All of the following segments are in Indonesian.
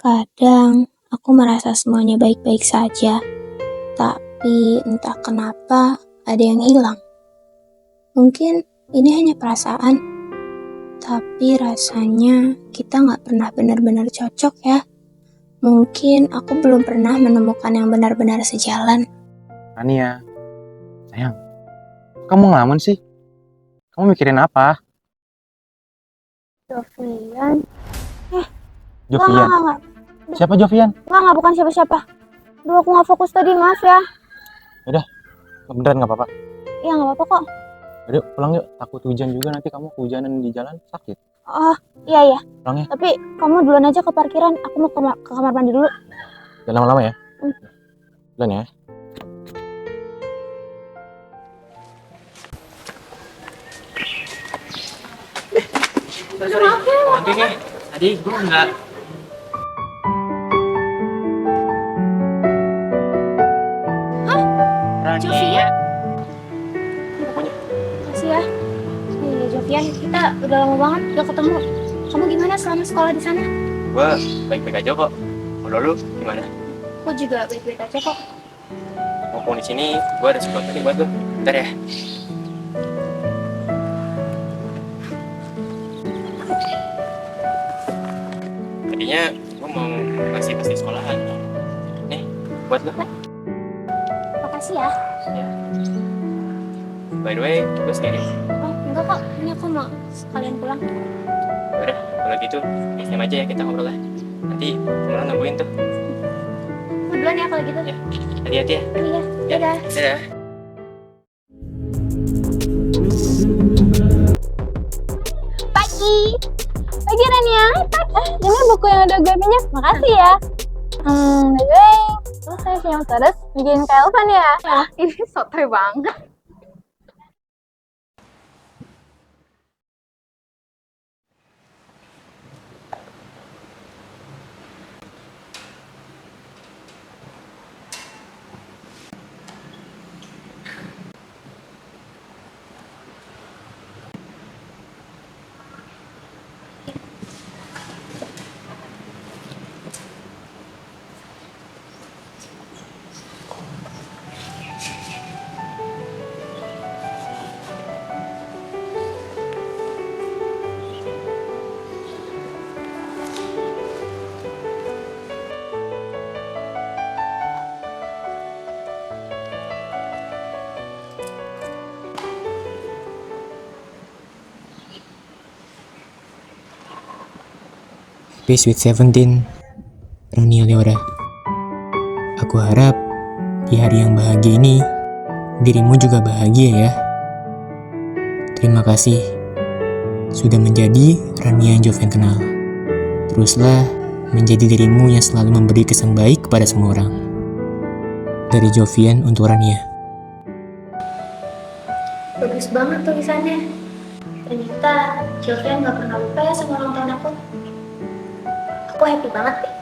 Kadang aku merasa semuanya baik-baik saja, tapi entah kenapa ada yang hilang. Mungkin ini hanya perasaan, tapi rasanya kita nggak pernah benar-benar cocok ya. Mungkin aku belum pernah menemukan yang benar-benar sejalan. Ania, sayang, kamu ngelamun sih? Kamu mikirin apa? Jovian. Jovian? Enggak. Siapa Jovian? Enggak, bukan siapa-siapa. Duh, aku nggak fokus tadi, maaf ya. Udah, beneran nggak apa-apa. Iya, nggak apa-apa kok. Yaudah, pulang yuk. Takut hujan juga nanti kamu kehujanan di jalan sakit. Oh, iya. Pulang ya. Tapi kamu duluan aja ke parkiran. Aku mau ke kamar mandi dulu. Jangan lama-lama ya. Duluan ya. Sorry. Nanti nih. Tadi gue nggak. Jovian? Makasih ya. Iya, Jovian, kita udah lama banget udah ketemu. Kamu gimana selama sekolah di sana? Gue baik-baik aja kok. Kalau lu gimana? Aku juga baik-baik aja kok. Mumpung di sini, gue ada sesuatu nih buat lu. Bentar ya. Tadinya gue mau ngasih tas di sekolahan. Nih, buat lu. Makasih ya. By the way, gue sendiri. Oh, enggak kok. Ini aku mau sekalian pulang. Udah, kalau gitu, SM aja ya kita ngobrol lah. Nanti temen lu nungguin tuh. Aku duluan ya kalau gitu. Ya, hati-hati ya. Iya, dadah. Dadah. Pagi Rania. Ini buku yang ada gamenya. Makasih ya. By the way, lu saya senyum terus bikin kayak Elvan ya? Ini sotoy banget. Peace with 17, Rania Leora. Aku harap di hari yang bahagia ini, dirimu juga bahagia ya. Terima kasih sudah menjadi Rania yang Jovian kenal. Teruslah menjadi dirimu yang selalu memberi kesan baik kepada semua orang. Dari Jovian untuk Rania. Bagus banget tulisannya. Ternyata Jovian gak pernah lupa ya sama ulang tahun aku. Aku happy banget deh.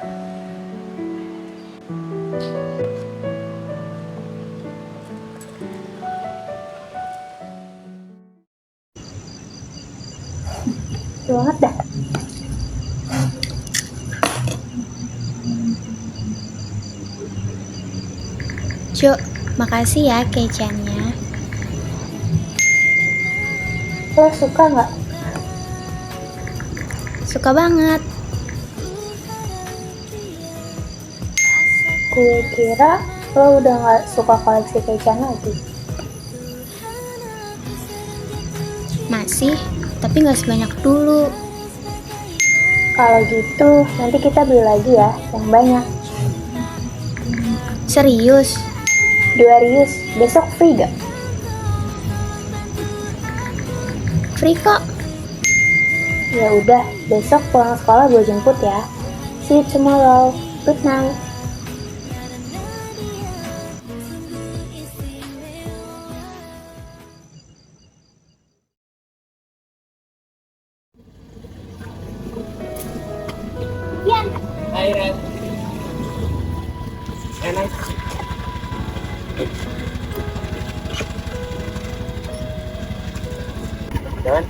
Banget dah. Jo, makasih ya keciannya. Lo suka nggak? Suka banget. Gue kira lo udah nggak suka koleksi kecian lagi. Masih, tapi nggak sebanyak dulu. Kalau gitu nanti kita beli lagi ya, yang banyak. Serius? 2 rius, besok free gak? Free kok. Ya udah, besok pulang sekolah gue jemput ya. See you tomorrow. Good night. Hai Ren. Enak. Jalan.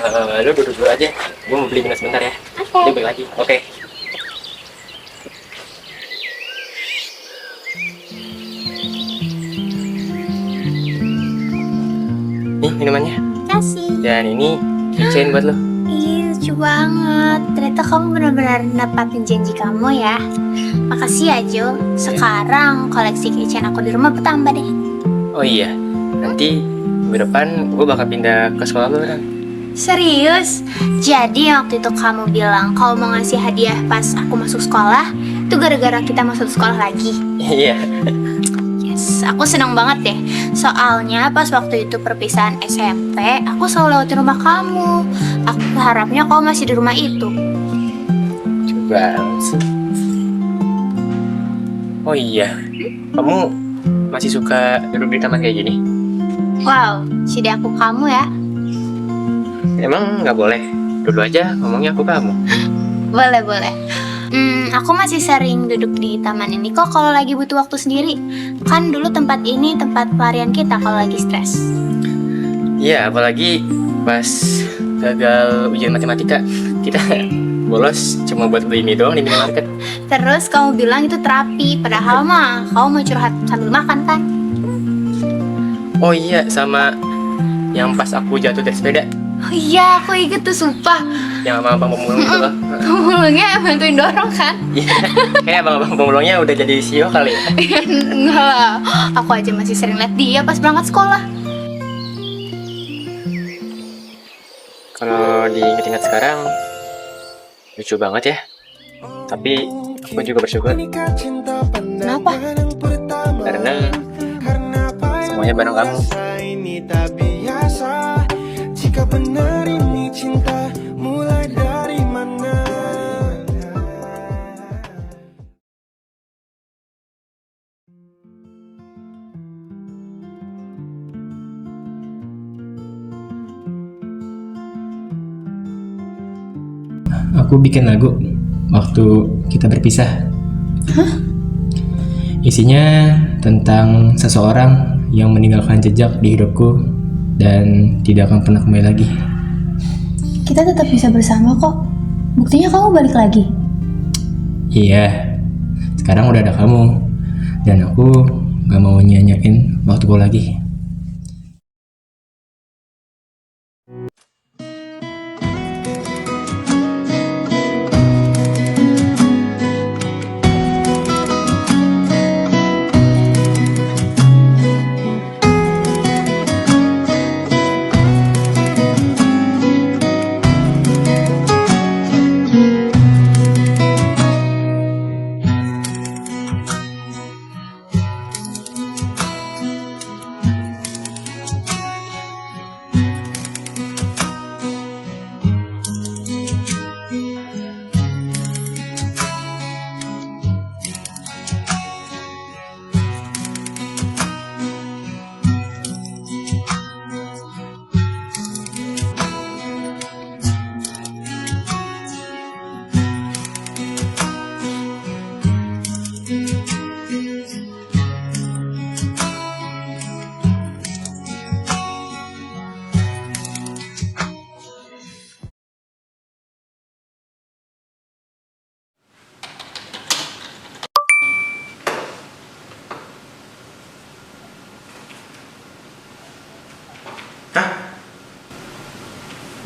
Lu duduk dulu aja. Gue mau beli minum sebentar ya. Oke. Dia balik lagi. Oke. Nih minumannya. Kasih. Dan ini keychain buat lo. Ih, lucu banget. Ternyata kamu benar-benar nepatin janji kamu ya. Makasih ya, Jo. Sekarang koleksi keychain aku di rumah bertambah deh. Oh iya, nanti minggu depan gue bakal pindah ke sekolah lo kan. Serius? Jadi waktu itu kamu bilang kamu mau ngasih hadiah pas aku masuk sekolah, itu gara-gara kita masuk sekolah lagi. Iya. Yes, aku senang banget deh. Soalnya pas waktu itu perpisahan SMP, aku selalu lewatin rumah kamu. Aku harapnya kamu masih di rumah itu. Coba sih. Oh iya, kamu masih suka duduk di taman kayak gini? Wow, jadi aku kamu ya. Emang nggak boleh? Dulu aja ngomongnya aku kamu. Boleh, boleh. Aku masih sering duduk di taman ini kok kalau lagi butuh waktu sendiri. Kan dulu tempat ini tempat pelarian kita kalau lagi stres. Iya, apalagi pas gagal ujian matematika, kita bolos cuma buat beli ini doang di minimarket. Terus kamu bilang itu terapi, padahal mah kamu mau curhat sambil makan kan? Oh iya, sama yang pas aku jatuh dari sepeda, Oh iya, aku inget tuh, sumpah. yang abang-abang pemulung itu loh. Pemulungnya bantuin dorong kan? Iya, kayak abang-abang pemulungnya udah jadi CEO kali ya. Enggak lah, aku aja masih sering liat dia pas berangkat sekolah. Kalau diinget-inget sekarang, lucu banget ya. Tapi aku juga bersyukur Kenapa? karena semuanya bareng kamu. Ini tak biasa. Jika benar ini cinta, mulai dari mana? Aku bikin lagu waktu kita berpisah. Isinya tentang seseorang yang meninggalkan jejak di hidupku dan tidak akan pernah kembali lagi. Kita tetap bisa bersama kok. Buktinya kamu balik lagi. Iya, sekarang udah ada kamu dan aku gak mau nyanyain waktuku lagi.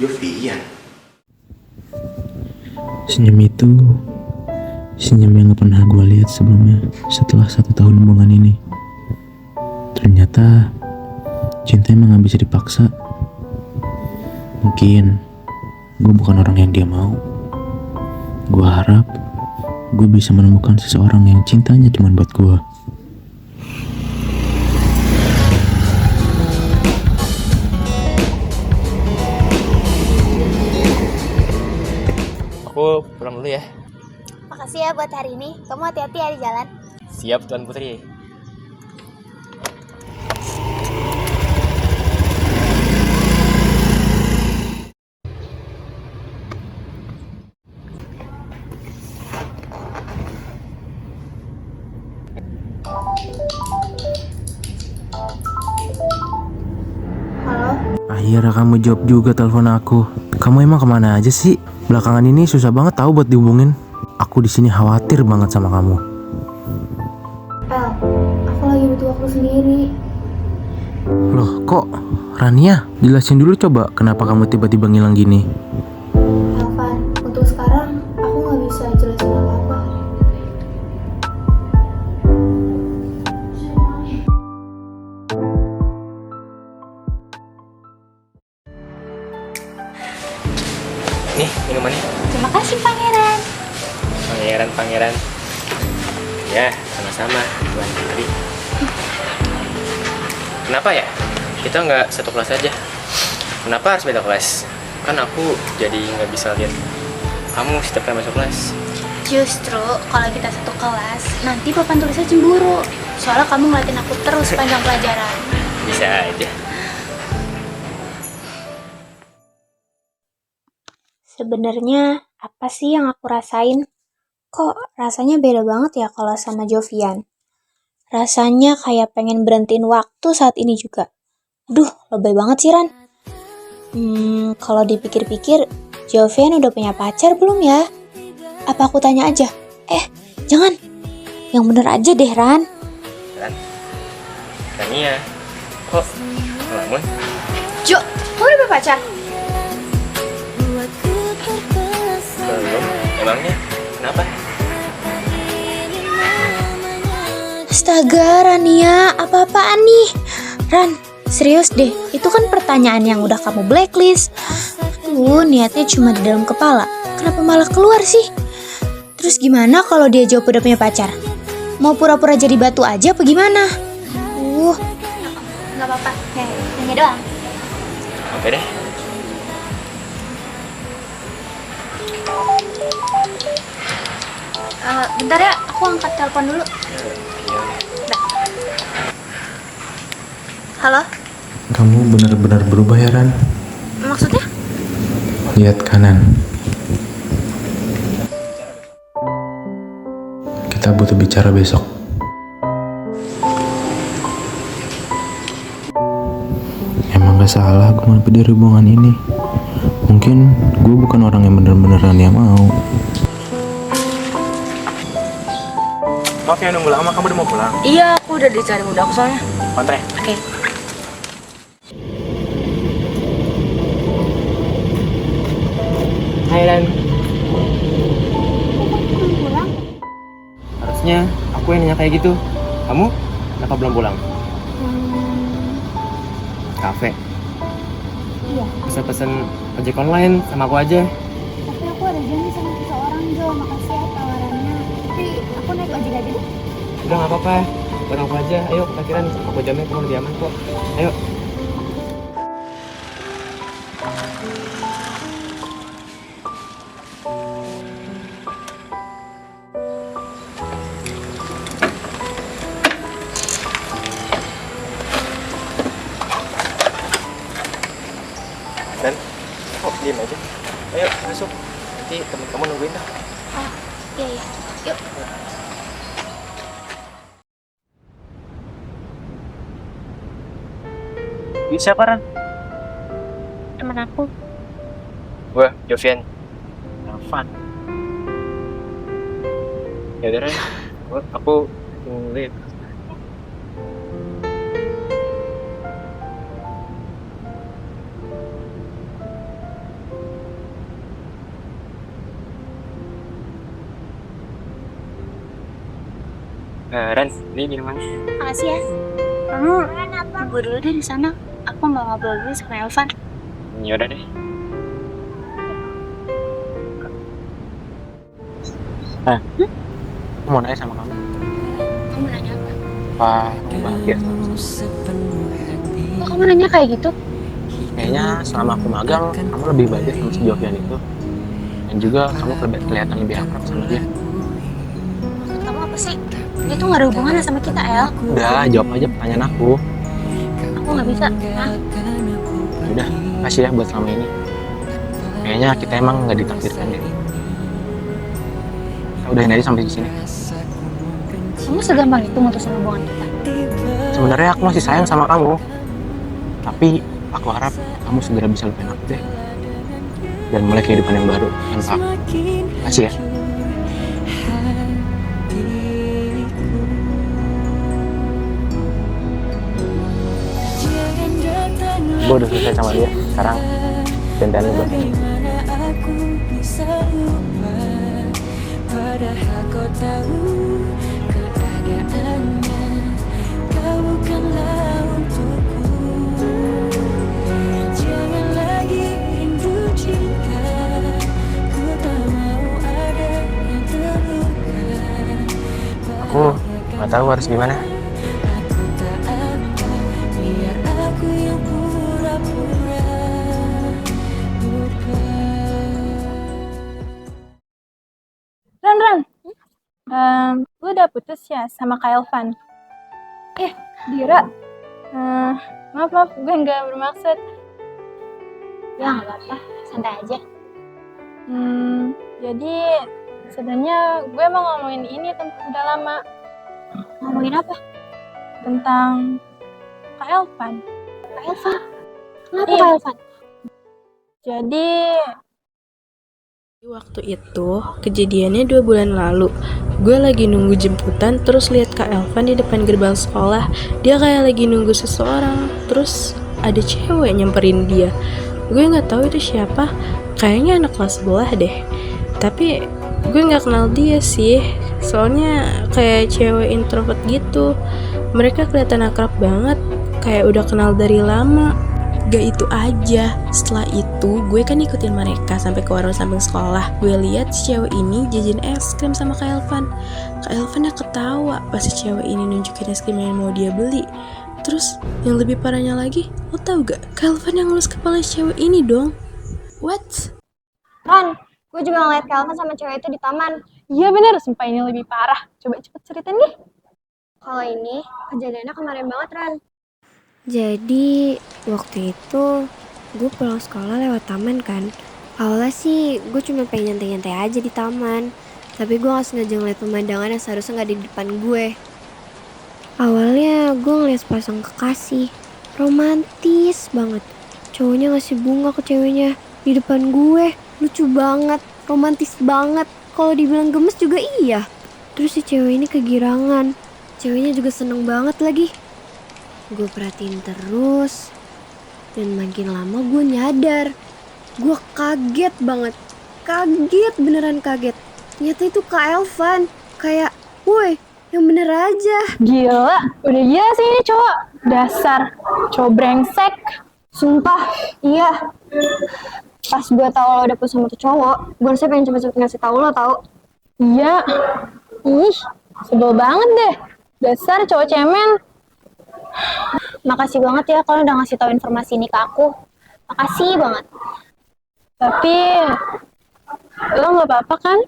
Yofian. Senyum itu senyum yang gak pernah gue lihat sebelumnya. Setelah 1 tahun hubungan ini, ternyata cinta emang gak bisa dipaksa. Mungkin gue bukan orang yang dia mau. Gue harap gue bisa menemukan seseorang yang cintanya cuma buat gue. Aku pulang dulu ya. Makasih ya buat hari ini. Kamu hati-hati ya di jalan. Siap Tuan Putri. Akhirnya kamu jawab juga telepon aku. Kamu emang kemana aja sih? Belakangan ini susah banget tahu buat dihubungin. Aku di sini khawatir banget sama kamu. El, aku lagi butuh waktu sendiri. Loh, kok Rania? Jelasin dulu coba kenapa kamu tiba-tiba ngilang gini. Elvan, untuk sekarang aku nggak bisa jelasin apa-apa. Nih, minumannya. Terima kasih pangeran. Pangeran. Ya, sama-sama, Tuan Putri. Kenapa ya? Kita nggak satu kelas aja. Kenapa harus beda kelas? Kan aku jadi nggak bisa lihat kamu setiap kali masuk kelas. Justru kalau kita satu kelas, nanti papan tulisnya cemburu. Soalnya kamu ngeliatin aku terus sepanjang pelajaran. Bisa aja. Sebenarnya apa sih yang aku rasain? Kok rasanya beda banget ya kalau sama Jovian? Rasanya kayak pengen berhentiin waktu saat ini juga. Duh, lebay banget sih Ran. Kalau dipikir-pikir, Jovian udah punya pacar belum ya? Apa aku tanya aja? Jangan. Yang bener aja deh Ran. Rania, kok ngelamun? Jo, kamu udah berpacar? Belum. Emangnya kenapa? Astaga, Rania, apa-apaan nih? Ran, serius deh, itu kan pertanyaan yang udah kamu blacklist. Niatnya cuma di dalam kepala. Kenapa malah keluar sih? Terus gimana kalau dia jawab udah punya pacar? Mau pura-pura jadi batu aja apa gimana? Nggak apa-apa, nanya doang. Oke deh. Bentar ya, aku angkat telepon dulu. Halo, Kamu benar-benar berubah ya, Ran? maksudnya? Lihat kanan. Kita butuh bicara besok. Emang gak salah gue ngapain di hubungan ini. Mungkin gue bukan orang yang bener-beneran yang mau. Maaf ya nunggu lama, kamu udah mau pulang? Iya, aku udah dicari muda aku soalnya. Kontre. Oke. Hai Ran. Harusnya aku yang nanya kayak gitu. Kamu kenapa belum pulang? Kafe. Iya. Bisa pesen ojek online sama aku aja. Tapi aku ada janji sama seseorang, Jo. Makasih ya tawarannya. Tapi aku naik ojek aja deh. Udah nggak apa-apa. Buat aku aja. Ayo kita kirain aku jamin kamu lebih aman kok. Ayo. Dan, kok diem aja? Ayo masuk. Nanti temen kamu nungguin dah. Iya. Yuk. Ini siapa Ran? Temen aku. Gue Jovian. Elvan. Ya udah Ran. Aku lihat. Ran, ini minumannya. Makasih ya. Kamu tunggu dulu deh di sana. Aku mau ngobrol dulu sama Elvan. Ya udah deh. Aku mau nanya sama kamu. Kamu nanya apa? Apa kamu bahagia? Kok kamu nanya kayak gitu? Kayaknya selama aku magang, kamu lebih baik sama si Jovian itu. Dan juga kamu kelihatan lebih akrab sama dia. Maksud kamu apa sih? Dia tuh gak ada hubungannya sama kita, El. Udah, jawab aja pertanyaan aku. Aku gak bisa. Hah? Udah, kasih ya buat selama ini. Kayaknya kita emang nggak ditakdirkan deh. Kita udahin aja sampai di sini. Kamu segampang itu mutusin hubungan kita? Sebenarnya aku masih sayang sama kamu. Tapi aku harap kamu segera bisa lupain aku deh. Dan mulai kehidupan yang baru tanpa aku. Makasih ya. Gue udah selesai sama dia. Sekarang gantian lu buat ini. Padahal kau tahu keadaannya, kau bukanlah untukku. Jangan lagi rindu cinta, ku tak mau ada yang terluka. Aku nggak tahu harus gimana. Aku tak apa, biar aku yang pura-pura lupa. Ran, lu udah putus ya sama Kak Elvan? Dira. Maaf, gue nggak bermaksud. Ya nggak apa-apa, santai aja. Jadi sebenarnya gue mau ngomongin ini udah lama. Ngomongin apa? Tentang Kak Elvan. Kak Elvan? Kenapa Iya. Kak Elvan? Jadi Waktu itu, kejadiannya 2 bulan lalu. Gue lagi nunggu jemputan, terus lihat Kak Elvan di depan gerbang sekolah. Dia kayak lagi nunggu seseorang. Terus ada cewek nyamperin dia. Gue nggak tahu itu siapa. Kayaknya anak kelas sebelah deh. Tapi gue nggak kenal dia sih. Soalnya kayak cewek introvert gitu. Mereka kelihatan akrab banget. Kayak udah kenal dari lama. Gak itu aja, setelah itu gue kan ikutin mereka sampai ke warung samping sekolah. Gue lihat si cewek ini jajan es krim sama Kak Elvan. Kak Elvan ketawa pas si cewek ini nunjukin es krim yang mau dia beli. Terus yang lebih parahnya lagi, lo tau gak? Kak Elvan yang ngelus kepala si cewek ini dong. What? Ran, gue juga ngeliat Kak Elvan sama cewek itu di taman. Iya bener, sumpah ini lebih parah. Coba cepet ceritain deh. Kalau ini kejadiannya kemarin banget, Ran. Jadi waktu itu gue pulang sekolah lewat taman kan. Awalnya sih gue cuma pengen nyantai-nyantai aja di taman. Tapi gue gak sengaja ngeliat pemandangan yang seharusnya gak di depan gue. Awalnya gue ngeliat sepasang kekasih. Romantis banget. Cowoknya ngasih bunga ke ceweknya di depan gue. Lucu banget, romantis banget. Kalau dibilang gemes juga iya. Terus si cewek ini kegirangan. Ceweknya juga seneng banget lagi. Gue perhatiin terus, dan makin lama gue nyadar. Gue kaget banget, beneran kaget. Ternyata itu Kak Elvan. Kayak, woi, yang bener aja. Gila, udah gila sih ini cowok. Dasar cowok brengsek. Sumpah, iya. Pas gue tahu lo udah putus sama tuh cowok, gue harusnya pengen cepet-cepet ngasih tahu lo tau. Iya. Ih, sebel banget deh. Dasar cowok cemen. Makasih banget ya kalian udah ngasih tahu informasi ini ke aku. Makasih banget. Tapi lo nggak apa-apa kan?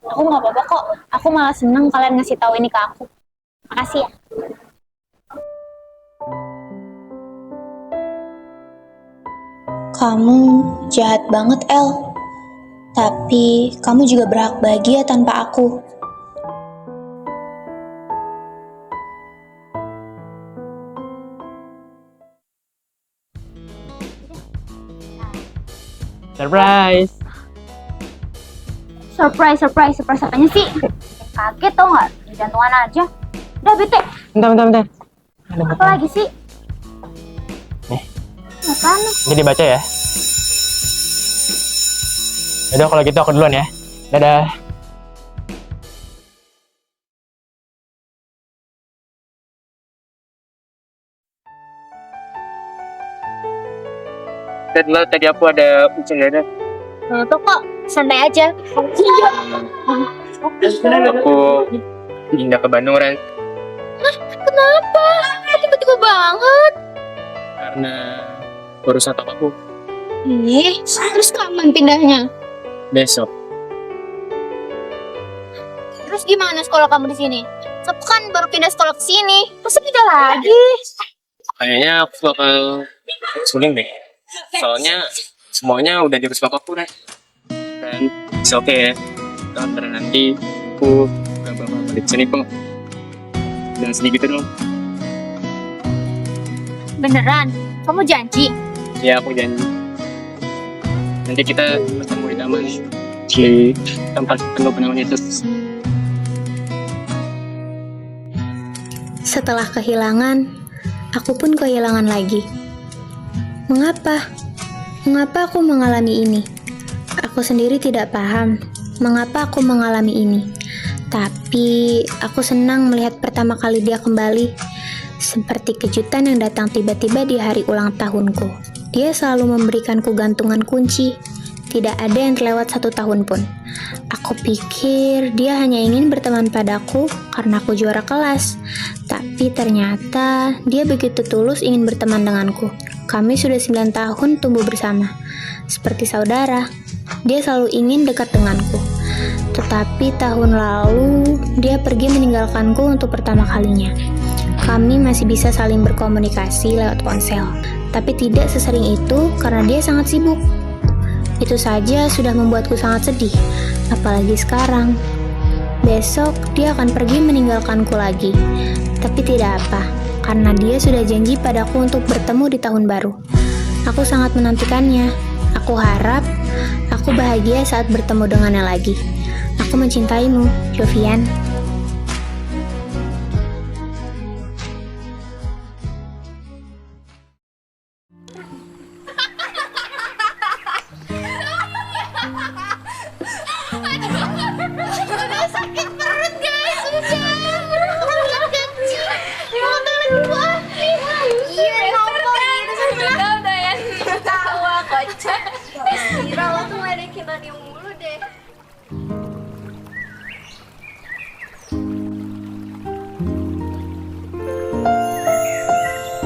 Aku nggak apa-apa kok. Aku malah seneng kalian ngasih tahu ini ke aku. Makasih ya. Kamu jahat banget, El. Tapi kamu juga berhak bahagia tanpa aku. Surprise! Surprise apanya sih? Kaget tau nggak? Jantungan aja. Udah bete. Bentar. Apa lagi sih? Nih. Apaan nih? Jadi baca ya. Yaudah kalau gitu aku duluan ya. Dadah. Dan lo tadi aku ada ujian dada. Tuh kok santai aja. Aku pindah ke Bandung, Ren. Kenapa? Tiba-tiba banget. Karena urusan aku Terus kapan pindahnya? besok. Terus gimana sekolah kamu di sini? Aku kan baru pindah sekolah ke sini. Terus pindah lagi. Kayaknya aku bakal suling deh. Soalnya semuanya udah diurus bapakku, Ren. Dan it's okay ya. Karena nanti aku gak bakal balik sini kok. Jangan sedih gitu dong. Beneran? Kamu janji? Ya aku janji. Nanti kita bertemu di taman di tempat penuh kenangan itu. Setelah kehilangan, aku pun kehilangan lagi. Mengapa? Mengapa aku mengalami ini? Aku sendiri tidak paham mengapa aku mengalami ini. Tapi aku senang melihat pertama kali dia kembali, seperti kejutan yang datang tiba-tiba di hari ulang tahunku. Dia selalu memberikanku gantungan kunci. Tidak ada yang terlewat 1 tahun pun. Aku pikir dia hanya ingin berteman padaku karena aku juara kelas. Tapi ternyata dia begitu tulus ingin berteman denganku. Kami sudah 9 tahun tumbuh bersama. Seperti saudara, dia selalu ingin dekat denganku. Tetapi tahun lalu, dia pergi meninggalkanku untuk pertama kalinya. Kami masih bisa saling berkomunikasi lewat ponsel. Tapi tidak sesering itu karena dia sangat sibuk. Itu saja sudah membuatku sangat sedih, apalagi sekarang. Besok dia akan pergi meninggalkanku lagi. Tapi tidak apa, karena dia sudah janji padaku untuk bertemu di tahun baru. Aku sangat menantikannya. Aku harap aku bahagia saat bertemu dengannya lagi. Aku mencintaimu, Jovian. Udah sakit perut guys, udah kecil. Mau lagi buah. Iya, ngomong gitu udah ya. Tawa kocak. Kira lo tuh ngeledekin Rani mulu deh.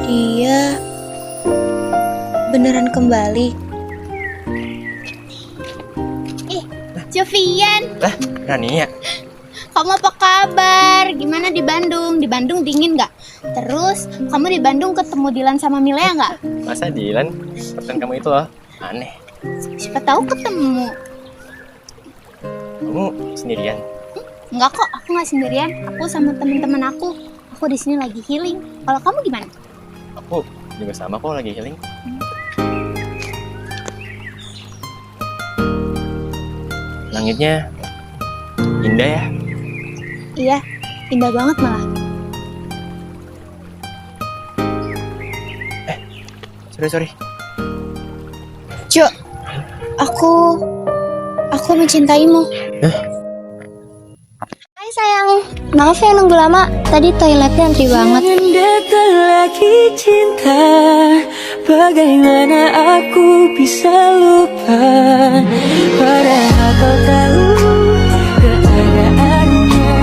Dia beneran kembali. Jovian, Rani ya? kamu apa kabar? Gimana di Bandung? Di Bandung dingin nggak? Terus, kamu di Bandung ketemu Dilan sama Milea nggak? Masa Dilan? Pertanyaan kamu itu loh, aneh. Siapa tahu ketemu. Kamu sendirian? Nggak kok, aku nggak sendirian. Aku sama teman-teman aku. Aku di sini lagi healing. Kalau kamu gimana? Aku juga sama kok lagi healing. Langitnya indah ya? Iya, indah banget malah. Sorry. Jo, aku mencintaimu. Hai sayang, maaf ya nunggu lama. Tadi toiletnya antri banget. Jangan datang lagi cinta. Bagaimana aku bisa lupa? Padahal kau tahu keadaannya.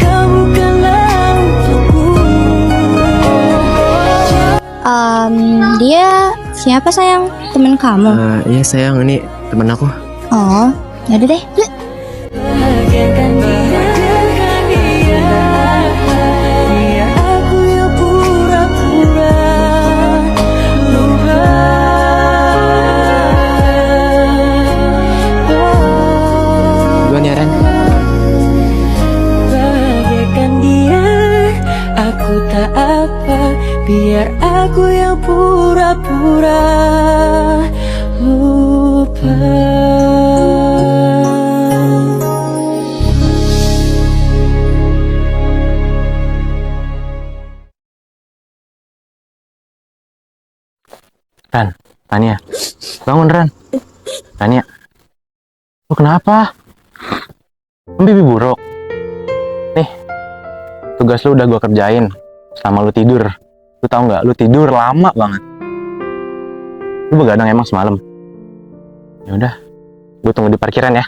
Kau bukanlah untukku. Dia siapa sayang? Temen kamu? Iya sayang, ini teman aku. Oh, yaudah deh. Yuk. Bahagiakan dia, biar aku yang pura-pura lupa. Duluan ya Ren. Bahagiakan dia, aku tak apa, biar aku yang pura-pura lupa. Ran, Tania. Bangun Ran. Tania. Lu kenapa? Lu mimpi buruk. Nih, tugas lu udah gua kerjain selama lu tidur. Lu tahu nggak? Lu tidur lama banget. Lu begadang emang semalam? Ya udah, gua tunggu di parkiran ya.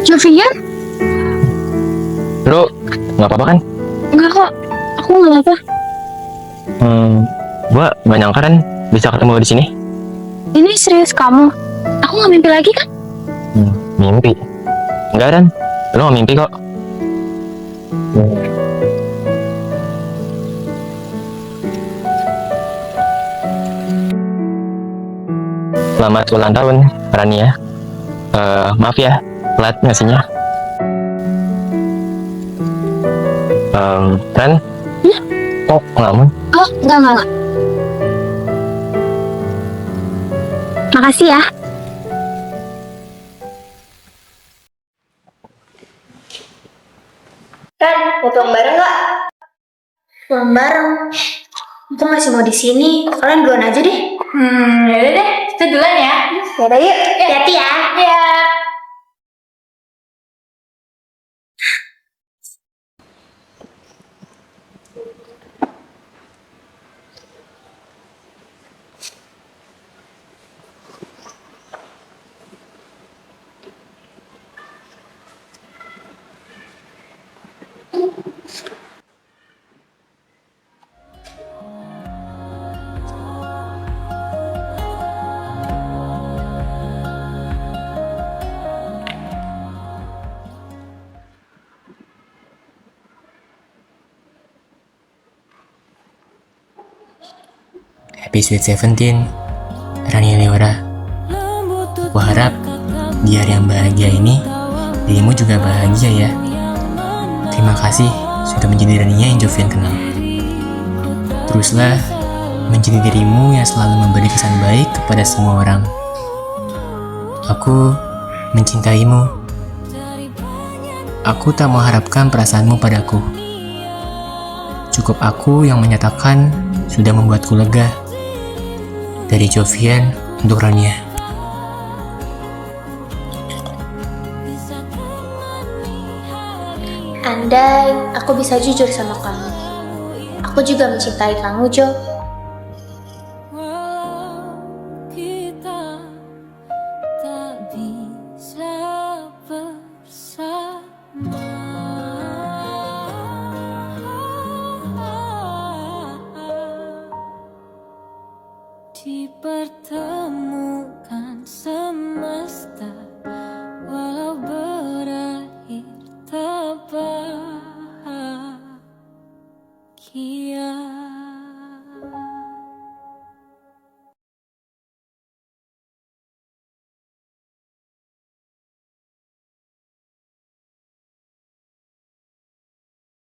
Jovian? Lu nggak apa-apa kan? Enggak kok, aku nggak apa. Gua nggak nyangka kan bisa ketemu di sini. Ini serius kamu? Aku nggak mimpi lagi kan? Mimpi? Enggak, Ran. Lu gak mimpi kok. Selamat ulang tahun, Rania. Maaf ya, telat ngasihnya. Ran? Iya? Kok ngelamun? Oh, enggak. Makasih ya. Ren, mau pulang bareng nggak? Pulang bareng. Aku masih mau di sini. Kalian duluan aja deh. Yaudah deh, kita duluan ya. Yaudah yuk. Hati-hati ya. Iya. Happy Sweet 17, Rania Leora. Aku harap di hari yang bahagia ini, dirimu juga bahagia ya. Terima kasih sudah menjadi Rania yang Jovian kenal. Teruslah menjadi dirimu yang selalu memberi kesan baik kepada semua orang. Aku mencintaimu. Aku tak mengharapkan perasaanmu padaku. Cukup aku yang menyatakan sudah membuatku lega. Dari Jovian untuk Rania. Andai aku bisa jujur sama kamu. Aku juga mencintai kamu, Jo. Dipertemukan semesta, walau berakhir tak bahagia.